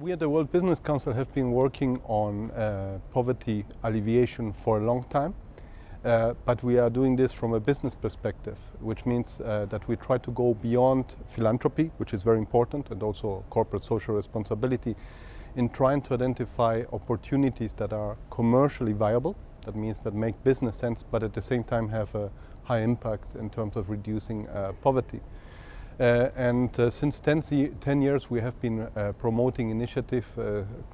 We at the World Business Council have been working on poverty alleviation for a long time, but we are doing this from a business perspective, which means that we try to go beyond philanthropy, which is very important, and also corporate social responsibility, in trying to identify opportunities that are commercially viable. That means that make business sense, but at the same time have a high impact in terms of reducing poverty. Since 10 years we have been promoting initiative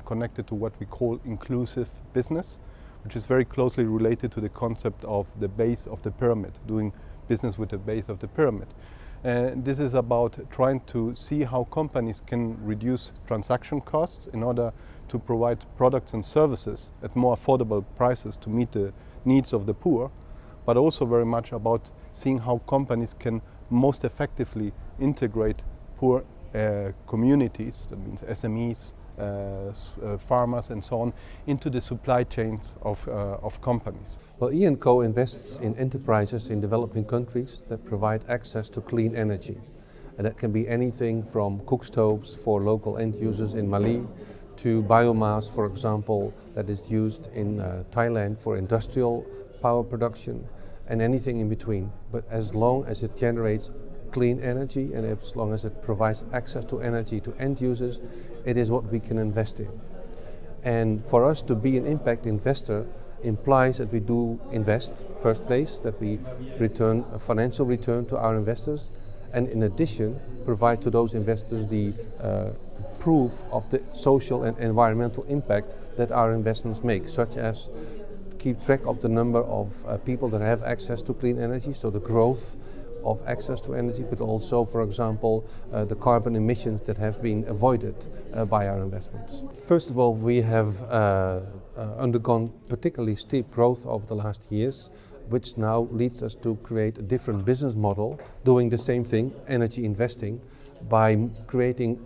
connected to what we call inclusive business, which is very closely related to the concept of the base of the pyramid, doing business with the base of the pyramid. This is about trying to see how companies can reduce transaction costs in order to provide products and services at more affordable prices to meet the needs of the poor, but also very much about seeing how companies can most effectively integrate poor communities, that means SMEs, farmers and so on, into the supply chains of companies. Well, E+Co invests in enterprises in developing countries that provide access to clean energy. And that can be anything from cook stoves for local end users in Mali to biomass, for example, that is used in Thailand for industrial power production, and anything in between. But as long as it generates clean energy and as long as it provides access to energy to end users, it is what we can invest in. And for us to be an impact investor implies that we do invest, first place, that we return a financial return to our investors, and in addition provide to those investors the proof of the social and environmental impact that our investments make, such as keep track of the number of people that have access to clean energy, so the growth of access to energy, but also, for example, the carbon emissions that have been avoided by our investments. First of all, we have undergone particularly steep growth over the last years, which now leads us to create a different business model, doing the same thing, energy investing, by creating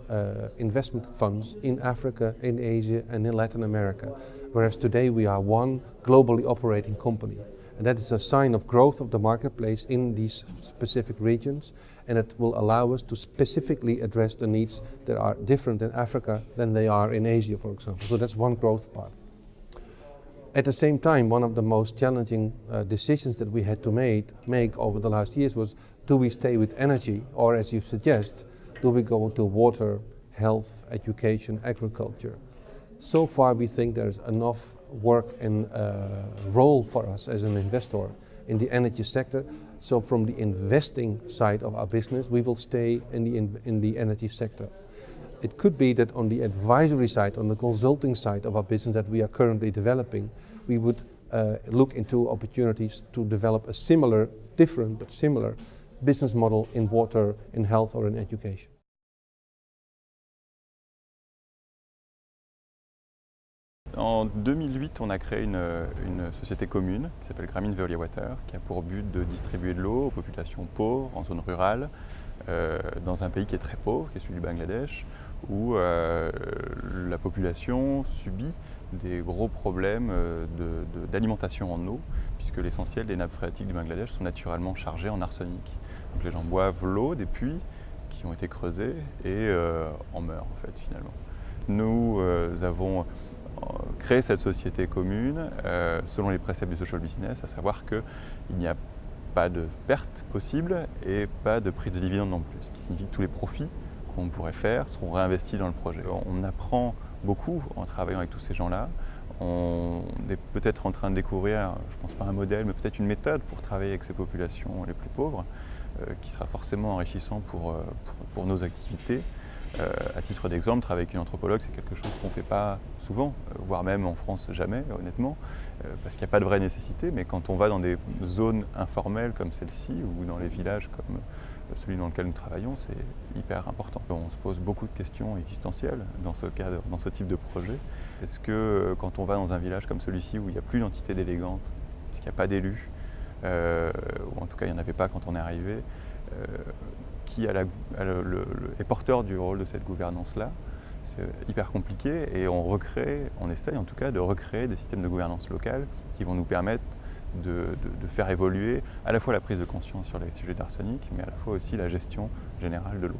investment funds in Africa, in Asia and in Latin America. Whereas today we are one globally operating company. And that is a sign of growth of the marketplace in these specific regions, and it will allow us to specifically address the needs that are different in Africa than they are in Asia, for example. So that's one growth path. At the same time, one of the most challenging decisions that we had to make over the last years was, do we stay with energy, or as you suggest, do we go to water, health, education, agriculture? So far we think there's enough work and role for us as an investor in the energy sector. So from the investing side of our business, we will stay in the energy sector. It could be that on the advisory side, on the consulting side of our business that we are currently developing, we would look into opportunities to develop a similar, different but similar business model in water, in health or in education. En 2008, on a créé une société commune qui s'appelle Veolia Eau, qui a pour but de distribuer de l'eau aux populations pauvres, en zone rurale, dans un pays qui est très pauvre, qui est celui du Bangladesh, où la population subit des gros problèmes d'alimentation en eau, puisque l'essentiel des nappes phréatiques du Bangladesh sont naturellement chargées en arsenic. Donc les gens boivent l'eau des puits qui ont été creusés et en meurent en fait finalement. Nous avons créé cette société commune selon les préceptes du social business, à savoir qu'il n'y a pas de perte possible et pas de prise de dividendes non plus, ce qui signifie que tous les profits qu'on pourrait faire seront réinvestis dans le projet. On apprend beaucoup en travaillant avec tous ces gens-là. On est peut-être en train de découvrir, je ne pense pas un modèle, mais peut-être une méthode pour travailler avec ces populations les plus pauvres, qui sera forcément enrichissant pour nos activités. À titre d'exemple, travailler avec une anthropologue, c'est quelque chose qu'on ne fait pas souvent, voire même en France jamais, honnêtement, parce qu'il n'y a pas de vraie nécessité, mais quand on va dans des zones informelles comme celle-ci, ou dans les villages comme celui dans lequel nous travaillons, c'est hyper important. On se pose beaucoup de questions existentielles dans ce type de projet. Est-ce que quand on va dans un village comme celui-ci, où il n'y a plus d'entité délégante, parce qu'il n'y a pas d'élus, ou en tout cas il n'y en avait pas quand on est arrivé, qui est porteur du rôle de cette gouvernance-là. C'est hyper compliqué et on essaye en tout cas de recréer des systèmes de gouvernance locale qui vont nous permettre de faire évoluer à la fois la prise de conscience sur les sujets d'arsenic, mais à la fois aussi la gestion générale de l'eau.